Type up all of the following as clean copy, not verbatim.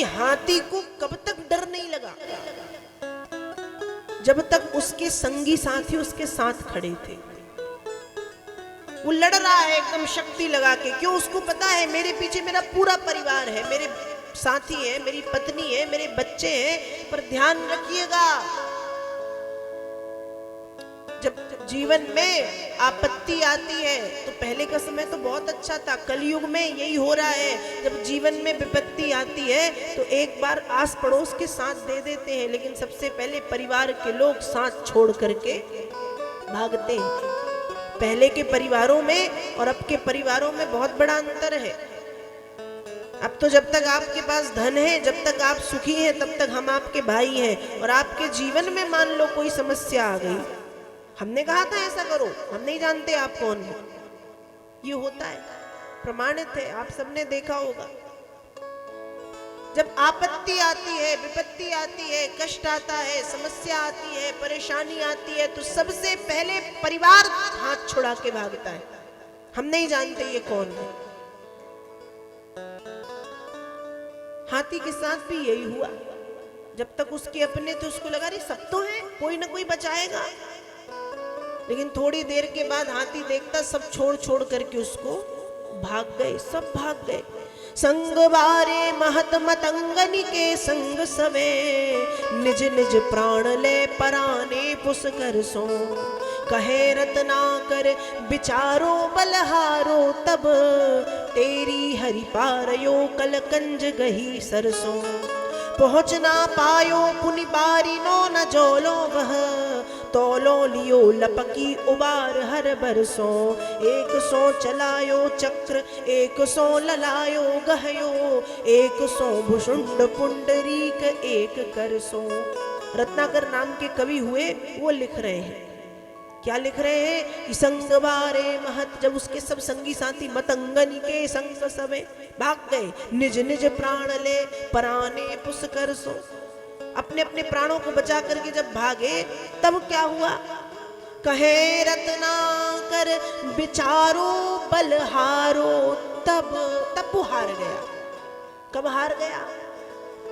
हाथी को कब तक डर नहीं लगा, जब तक उसके संगी साथी उसके साथ खड़े थे। वो लड़ रहा है एकदम शक्ति लगा के, क्यों? उसको पता है मेरे पीछे मेरा पूरा परिवार है, मेरे साथी है, मेरी पत्नी है, मेरे बच्चे हैं। पर ध्यान रखिएगा, जब जीवन में आपत्ति आती है तो पहले का समय तो बहुत अच्छा था, कलयुग में यही हो रहा है। जब जीवन में विपत्ति आती है तो एक बार आस पड़ोस के साथ दे देते हैं, लेकिन सबसे पहले परिवार के लोग साथ छोड़ करके भागते हैं। पहले के परिवारों में और अब के परिवारों में बहुत बड़ा अंतर है। अब तो जब तक आपके पास धन है, जब तक आप सुखी हैं, तब तक हम आपके भाई हैं। और आपके जीवन में मान लो कोई समस्या आ गई, हमने कहा था ऐसा करो, हम नहीं जानते आप कौन है। ये होता है, प्रमाणित है, आप सबने देखा होगा। जब आपत्ति आती है, विपत्ति आती है, कष्ट आता है, समस्या आती है, परेशानी आती है, तो सबसे पहले परिवार हाथ छुड़ा के भागता है। हम नहीं जानते ये कौन है। हाथी के साथ भी यही हुआ। जब तक उसके अपने थे उसको लगा रही सब तो है, कोई ना कोई बचाएगा। लेकिन थोड़ी देर के बाद हाथी देखता सब छोड़ छोड़ करके उसको भाग गए, सब भाग गए। संग बारे महत मतंगनी के संग सवे, निज निज प्राण ले पराने पुसकर सो। कहे रत्नाकर विचारो बलहारो, तब तेरी हरि पारयो कल कंज गही सरसों। पहुँच ना पायो पुनि बारी नो न जोलो वह, तोलो लियो लपकी उबार हर बरसों। एक सो चलायो चक्र, एक सो ललायो गहयो, एक सो भुषुंड पुंडरीक एक करसो। रत्नाकर नाम के कवि हुए, वो लिख रहे हैं, क्या लिख रहे हैं कि संग बारे महत, जब उसके सब संगी साथी मतंगनी के संग सवे भाग गए, निज निज प्राण ले पराने पुसकर सो। अपने अपने प्राणों को बचा करके जब भागे, तब क्या हुआ? कहे रत्नाकर विचारो बलहारो, तब वो हार गया। कब हार गया?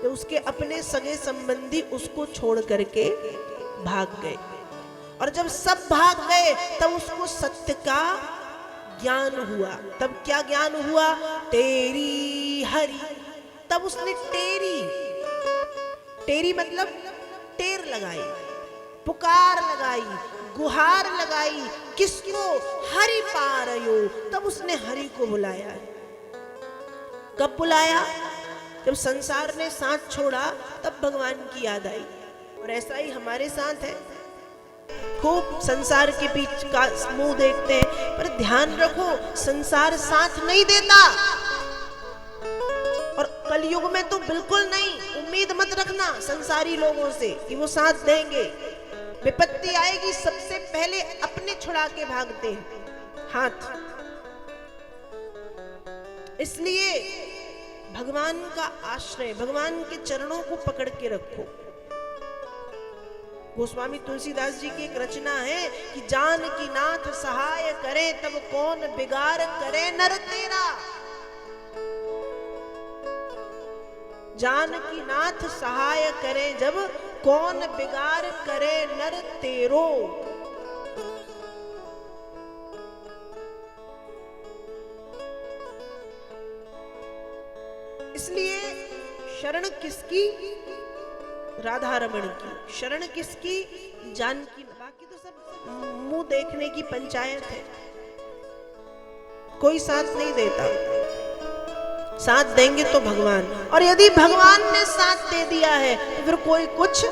तो उसके अपने सगे संबंधी उसको छोड़ करके भाग गए। और जब सब भाग गए तब उसको सत्य का ज्ञान हुआ। तब क्या ज्ञान हुआ? तेरी हरि। तब उसने टेरी मतलब टेर लगाई, पुकार लगाई, गुहार लगाई। किसको? हरि पारयो। तब उसने हरि को बुलाया। कब बुलाया? जब संसार ने साथ छोड़ा, तब भगवान की याद आई। और ऐसा ही हमारे साथ है। खूब संसार के बीच का मुंह देखते हैं, पर ध्यान रखो संसार साथ नहीं देता। और कलयुग में तो बिल्कुल नहीं। उम्मीद मत रखना संसारी लोगों से कि वो साथ देंगे। विपत्ति आएगी, सबसे पहले अपने छुड़ा के भागते हैं हाथ। इसलिए भगवान का आश्रय, भगवान के चरणों को पकड़ के रखो। गोस्वामी तुलसीदास जी की एक रचना है कि जानकी नाथ सहाय करे, तब कौन बिगाड़ करे नर तेरा। जानकी नाथ सहाय करे, जब कौन बिगाड़ करे नर तेरो। इसलिए शरण किसकी? राधा रमण की। शरण किसकी? जानकी। बाकी तो सब मुंह देखने की पंचायत है, कोई साथ नहीं देता। साथ देंगे तो भगवान, और यदि भगवान ने साथ दे दिया है तो फिर कोई कुछ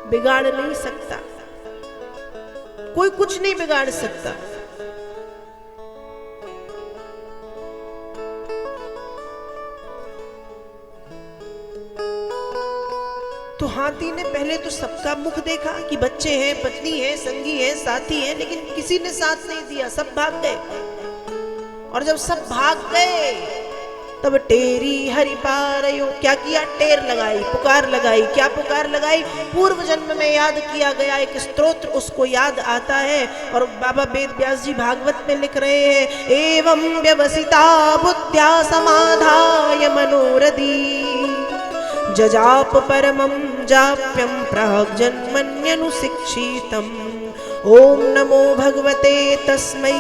बिगाड़ नहीं सकता, कोई कुछ नहीं बिगाड़ सकता। तो हाथी ने पहले तो सबका मुख देखा कि बच्चे हैं, पत्नी है, संगी है, साथी है, लेकिन किसी ने साथ नहीं दिया, सब भाग गए। और जब सब भाग गए तब टेरी हरि पारयो, क्या किया? टेर लगाई, पुकार लगाई। क्या पुकार लगाई? पूर्व जन्म में याद किया गया एक स्तोत्र उसको याद आता है। और बाबा वेद व्यास जी भागवत में लिख रहे हैं, एवं व्यवसिता बुद्ध्या समाधाय मनोरथी, जजाप परमं जाप्यं प्राग्जन्मन्यनुशिक्षितम्। ओम नमो भगवते तस्मै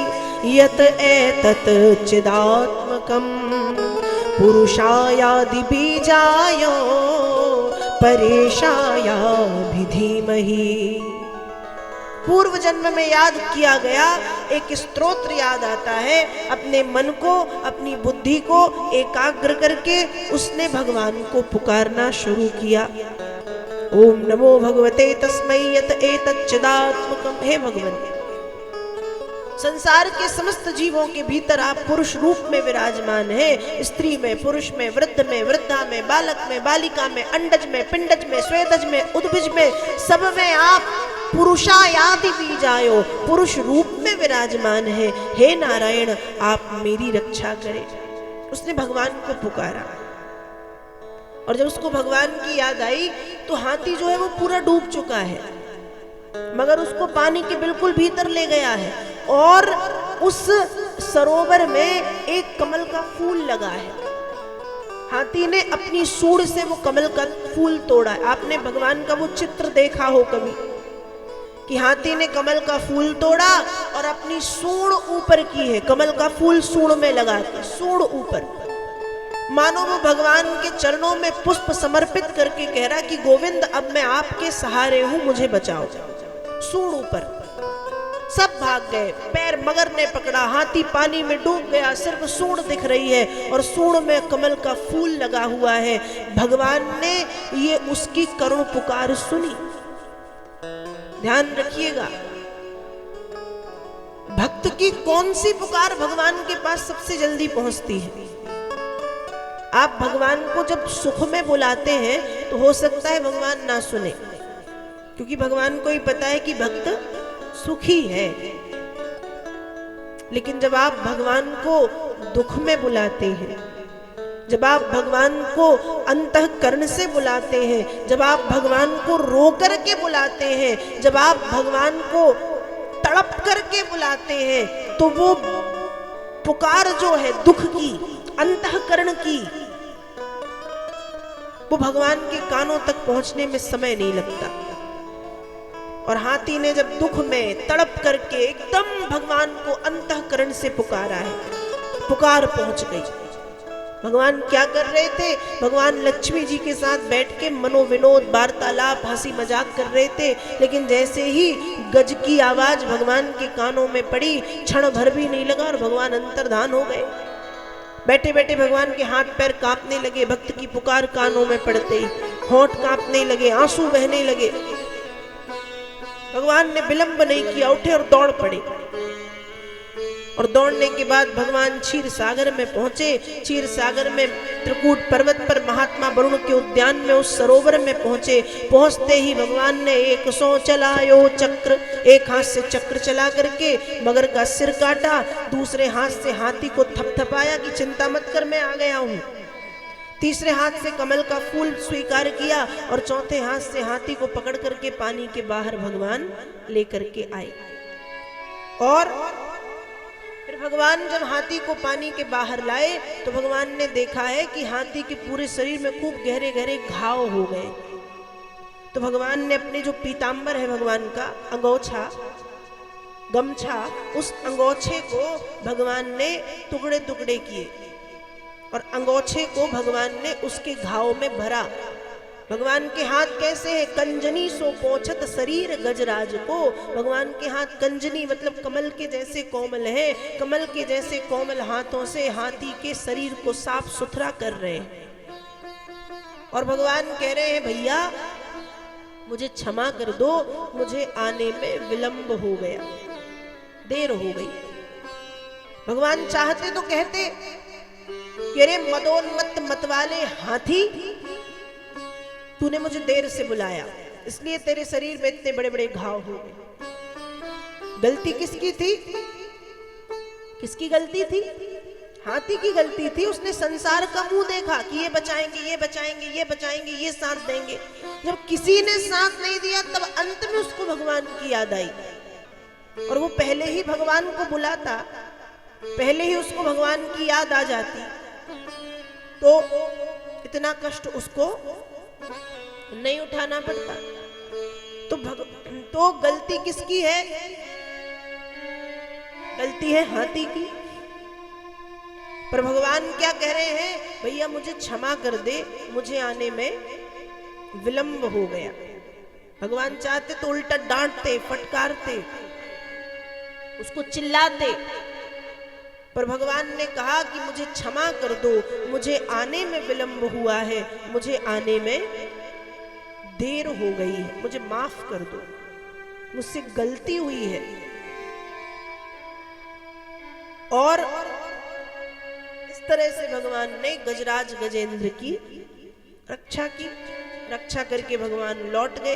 यत एतत् चिदात्मकं पुरुषायादि बीजाय परेशायाभिधीमहि। पूर्व जन्म में याद किया गया एक स्तोत्र याद आता है। अपने मन को, अपनी बुद्धि को एकाग्र करके उसने भगवान को पुकारना शुरू किया। ओम नमो भगवते तस्मै यत एतत् चिदात्मकम्। हे भगवान, संसार के समस्त जीवों के भीतर आप पुरुष रूप में विराजमान हैं। स्त्री में, पुरुष में, वृद्ध में, वृद्धा में, बालक में, बालिका में, अंडज में, पिंडज में, स्वेदज में, उद्भिज में, सब में आप पुरुषायादि बीजायो पुरुष रूप में विराजमान है। हे नारायण, आप मेरी रक्षा करें। उसने भगवान को पुकारा और जब उसको भगवान की याद आई तो हाथी जो है वो पूरा डूब चुका है, मगर उसको पानी के बिल्कुल भीतर ले गया है और उस सरोवर में एक कमल का फूल लगा है। हाथी ने अपनी सूंड से वो कमल का फूल तोड़ा। आपने भगवान का वो चित्र देखा हो कभी कि हाथी ने कमल का फूल तोड़ा और अपनी सूंड ऊपर की है, कमल का फूल सूंड में लगा के सूंड ऊपर, मानो वो भगवान के चरणों में पुष्प समर्पित करके कह रहा कि गोविंद अब मैं आपके सहारे हूं, मुझे बचाओ। सूंड ऊपर, सब भाग गए। पैर मगर ने पकड़ा, हाथी पानी में डूब गया, सिर्फ सूंड दिख रही है और सूंड में कमल का फूल लगा हुआ है। भगवान ने ये उसकी करुण पुकार सुनी। ध्यान रखिएगा, भक्त की कौन सी पुकार भगवान के पास सबसे जल्दी पहुंचती है। आप भगवान को जब सुख में बुलाते हैं तो हो सकता है भगवान ना सुने, क्योंकि भगवान को ही पता है कि भक्त सुखी है। लेकिन जब आप भगवान को दुख में बुलाते हैं, जब आप भगवान को अंतःकरण से बुलाते हैं, जब आप भगवान को रो करके बुलाते हैं, जब आप भगवान को तड़प करके बुलाते हैं, तो वो पुकार जो है दुख की, अंतःकरण की, वो भगवान के कानों तक पहुंचने में समय नहीं लगता। और हाथी ने जब दुख में तड़प करके एकदम भगवान को अंतःकरण से पुकारा है, पुकार पहुंच गई। भगवान क्या कर रहे थे? भगवान लक्ष्मी जी के साथ बैठ के मनोविनोद, वार्तालाप, हंसी मजाक कर रहे थे। लेकिन जैसे ही गज की आवाज भगवान के कानों में पड़ी, क्षण भर भी नहीं लगा और भगवान अंतर्धान हो गए। बैठे बैठे भगवान के हाथ पैर कांपने लगे। भक्त की पुकार कानों में पड़ते ही होंठ कांपने लगे, आंसू बहने लगे। भगवान ने विलंब नहीं किया, उठे और दौड़ पड़े। और दौड़ने के बाद भगवान क्षीर सागर में पहुंचे। क्षीर सागर में त्रिकूट पर्वत पर महात्मा वरुण के उद्यान में उस सरोवर में पहुंचे। पहुंचते ही भगवान ने 100 चलायो चक्र, एक हाथ से चक्र चला करके मगर का सिर काटा, दूसरे हाथ से हाथी को थपथपाया कि चिंता मत कर, मैं आ गया हूं। तीसरे हाथ से कमल का फूल स्वीकार किया और चौथे हाथ से हाथी को पकड़ करके पानी के बाहर भगवान लेकर के आए। और फिर भगवान जब हाथी को पानी के बाहर लाए तो भगवान ने देखा है कि हाथी के पूरे शरीर में खूब गहरे गहरे घाव हो गए। तो भगवान ने अपने जो पीतांबर है भगवान का, अंगोछा, गमछा, उस अंगोछे को भगवान ने टुकड़े टुकड़े किए और अंगोछे को भगवान ने उसके घाव में भरा। भगवान के हाथ कैसे है? कंजनी सो पोंछत शरीर गजराज को। भगवान के हाथ कंजनी मतलब कमल के जैसे कोमल है। कमल के जैसे कोमल हाथों से हाथी के शरीर को साफ सुथरा कर रहे हैं। और भगवान कह रहे हैं भैया मुझे क्षमा कर दो, मुझे आने में विलंब हो गया, देर हो गई। भगवान चाहते तो कहते कि अरे मदोन्मत्त मतवाले हाथी, तूने मुझे देर से बुलाया इसलिए तेरे शरीर में इतने बड़े बड़े घाव हो गए। गलती किसकी थी? किसकी गलती थी? हाथी की गलती थी। उसने संसार का मुंह देखा कि ये बचाएंगे, ये बचाएंगे, ये बचाएंगे, ये साथ देंगे। जब किसी ने साथ नहीं दिया तब अंत में उसको भगवान की याद आई। और वो पहले ही भगवान को बुलाता, पहले ही उसको भगवान की याद आ जाती तो इतना कष्ट उसको नहीं उठाना पड़ता। तो गलती किसकी है? गलती है हाथी की। पर भगवान क्या कह रहे हैं? भैया मुझे क्षमा कर दे, मुझे आने में विलंब हो गया। भगवान चाहते तो उल्टा डांटते, फटकारते, उसको चिल्लाते, पर भगवान ने कहा कि मुझे क्षमा कर दो, मुझे आने में विलंब हुआ है, मुझे आने में देर हो गई है, मुझे माफ कर दो, मुझसे गलती हुई है। और इस तरह से भगवान ने गजराज गजेंद्र की रक्षा की। रक्षा करके भगवान लौट गए।